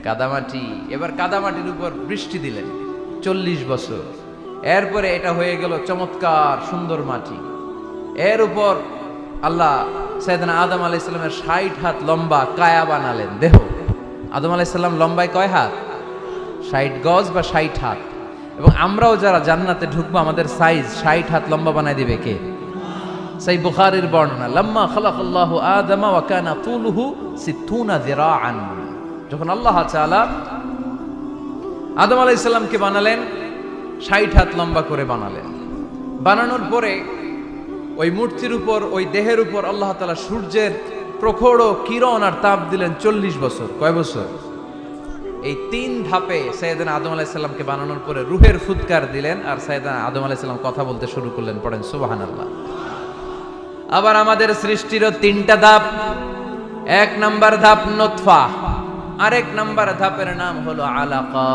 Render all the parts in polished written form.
কাদামাটি। এবার কাদামাটির উপর বৃষ্টি দিলেন 40 বছর। এরপরে এটা হয়ে গেল চমৎকার সুন্দর মাটি। এর উপর আল্লাহ সাইয়েদনা আদম আলাইহিস সালামের 60 হাত লম্বা কায়া বানালেন, দেহ। আদম আলাইহিস সালাম লম্বায় কয় হাত? 60 গজ বা 60 হাত। এবং আমরাও যারা জান্নাতে ঢুকবো আমাদের সাইজ 60 হাত লম্বা বানায় দিবে কে? সেই বুখারীর বর্ণনা, লাম্মা খালাকাল্লাহু আদমা ওয়া কানা তুলুহু 60 যিরাআন। যখন আল্লাহ তাআলা আদম আলাইহিস সালামকে বানালেন 60 হাত লম্বা করে বানালেন। বানানোর পরে ওই মূর্তির উপর, ওই দেহের উপর আল্লাহ তাআলা সূর্যের প্রখর কিরণ আর তাপ দিলেন 40 বছর। কয় বছর? এই 3 ধাপে সাইয়েদনা আদম আলাইহিস সালামকে বানানোর পরে রূহের ফুৎকার দিলেন, আর সাইয়েদনা আদম আলাইহিস সালাম কথা বলতে শুরু করলেন। পড়েন সুবহানাল্লাহ। আবার আমাদের সৃষ্টিরও 3টা ধাপ। 1 নাম্বার ধাপ নুতফা, আরেক নাম্বার ধাপের নাম হলো আলাকা,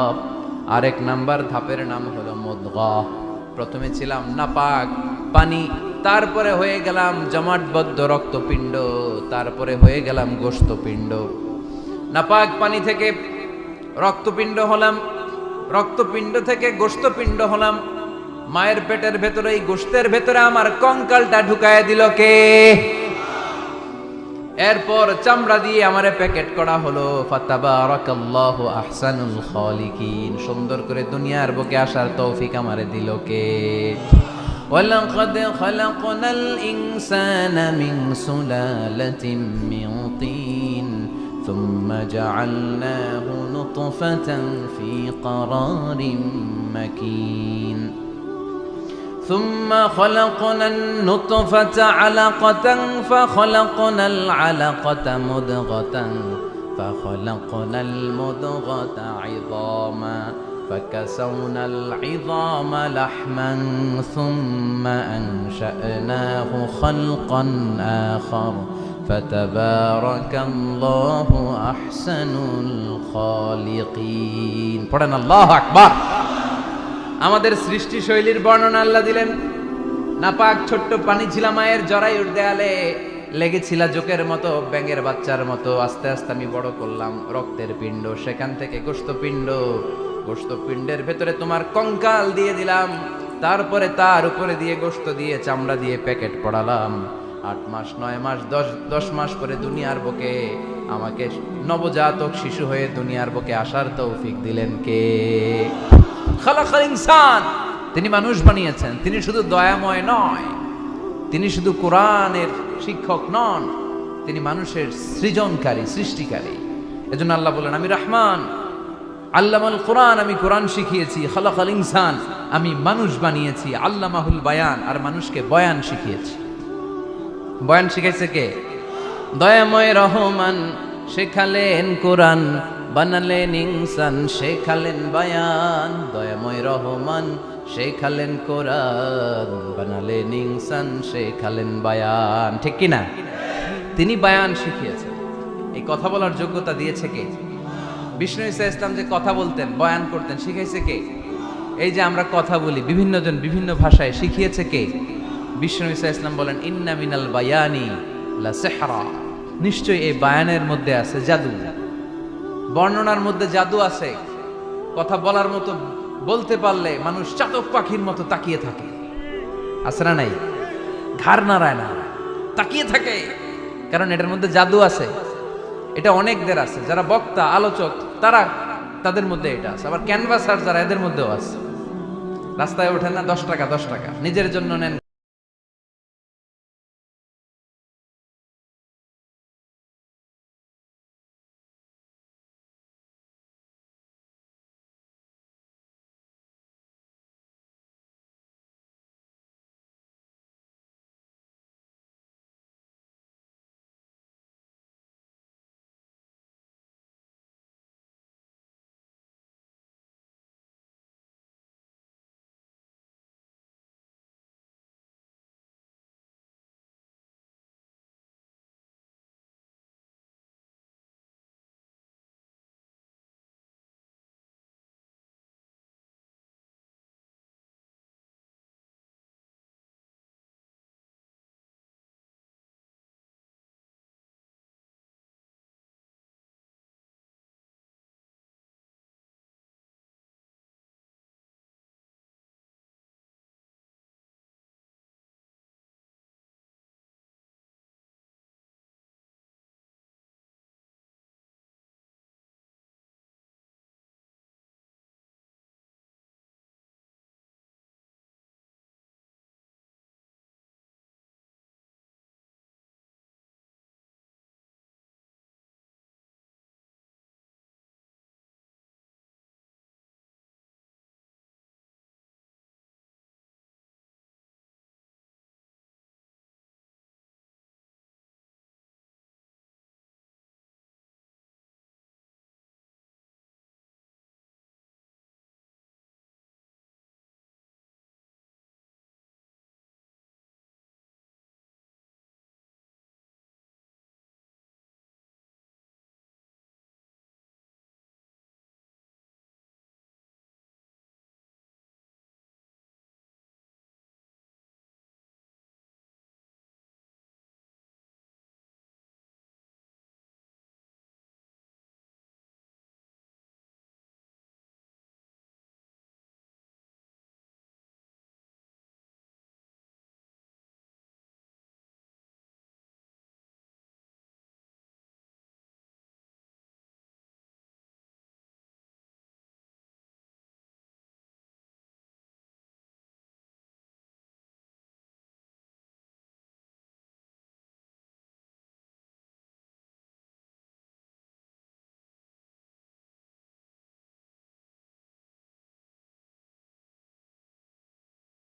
আরেক নাম্বার ধাপের নাম হলো মুদগা। প্রথমে ছিলাম নাপাক পানি, তারপরে হয়ে গেলাম জমাটবদ্ধ রক্তপিণ্ড, তারপরে হয়ে গেলাম গোশতপিণ্ড। নাপাক পানি থেকে রক্তপিণ্ড হলাম, রক্তপিণ্ড থেকে গোশতপিণ্ড হলাম। মায়ের পেটের ভেতরে, এই গোশতের ভেতরে আমার কঙ্কালটা ঢুকায় দিল কে? এরপর চামড়া দিয়ে আমারে প্যাকেট করা হলো। ফাতাবারাকাল্লাহু আহসানুল খালিকিন। সুন্দর করে দুনিয়ার বুকে আসার তৌফিক আমারে দিল কে? ওয়ালাকাদ খালাকনাল ইনসানা মিন সুলালাতিন মিন তিন সুম্মা জাআলনাহু নুতফাতান ফি ক্বারারিন মাকিন ثم خلقنا النطفة علقة فخلقنا العلقة مضغة فخلقنا المضغة عظاما فكسونا العظام لحما ثم أنشأناه خلقا آخر فتبارك الله أحسن الخالقين. পড়েন আল্লাহু আকবার। আমাদের সৃষ্টি শৈলীর বর্ণনা আল্লাহ দিলেন। নাপাক ছোট্ট পানি ছিল মায়ের জরায়ুর দেয়ালে, লেগেছিল জোকের মতো, ব্যাঙের বাচ্চার মতো। আস্তে আস্তে আমি বড় করলাম রক্তের পিণ্ড, সেখান থেকে গোশতপিণ্ড, গোশতপিণ্ডের ভেতরে তোমার কঙ্কাল দিয়ে দিলাম, তারপরে তার উপরে দিয়ে গোশত দিয়ে চামড়া দিয়ে প্যাকেট পড়ালাম। 8 মাস 9 মাস 10 মাস পরে দুনিয়ার বুকে আমাকে নবজাতক শিশু হয়ে দুনিয়ার বুকে আসার তৌফিক দিলেন কে? খালাকাল ইনসান। তিনি মানুষ বানিয়েছেন। তিনি শুধু দয়াময় নয়, তিনি শুধু কোরআনের শিক্ষক নন, তিনি মানুষের সৃজনকারী, সৃষ্টিকারী। এজন্য আল্লাহ বলেন, আমি রহমান, আল্লামাল কোরআন, আমি কোরআন শিখিয়েছি। খালাকাল ইনসান, আমি মানুষ বানিয়েছি। আল্লামাহুল বায়ান, আর মানুষকে বয়ান শিখিয়েছি। বয়ান শিখাইছে কে? দয়াময় রহমান শেখালেন কোরআন, বানালেন ইনসান, শেখালেন বায়ান। দয়াময় রহমান শেখালেন কোরআন, বানালেন ইনসান, শেখালেন বায়ান। ঠিক কি না? তিনি বায়ান শিখিয়েছেন। এই কথা বলার যোগ্যতা দিয়েছে কে? বিষ্ণু ঈসা ইসলাম যে কথা বলতেন, বয়ান করতেন, শিখাইছে কে? এই যে আমরা কথা বলি বিভিন্ন জন বিভিন্ন ভাষায়, শিখিয়েছে কে? বিষ্ণু ঈসা ইসলাম বলেন, ইন্না মিনাল বায়ানি লা সিহরা। নিশ্চয়ই এই বায়ানের মধ্যে আছে জাদু, বর্ণনার মধ্যে জাদু আছে। কথা বলার মতো, বলতে পারলে মানুষ চাতক পাখির মতো তাকিয়ে থাকে। আছে না নাই? ঘাড় নাড়ায় না, তাকিয়ে থাকে, কারণ এটার মধ্যে জাদু আছে। এটা অনেকদের আছে, যারা বক্তা আলোচক তারা, তাদের মধ্যে এটা আছে। আবার ক্যানভাসার যারা, এদের মধ্যেও আছে। রাস্তায় ওঠেন না 10 টাকা 10 টাকা, নিজের জন্য নেন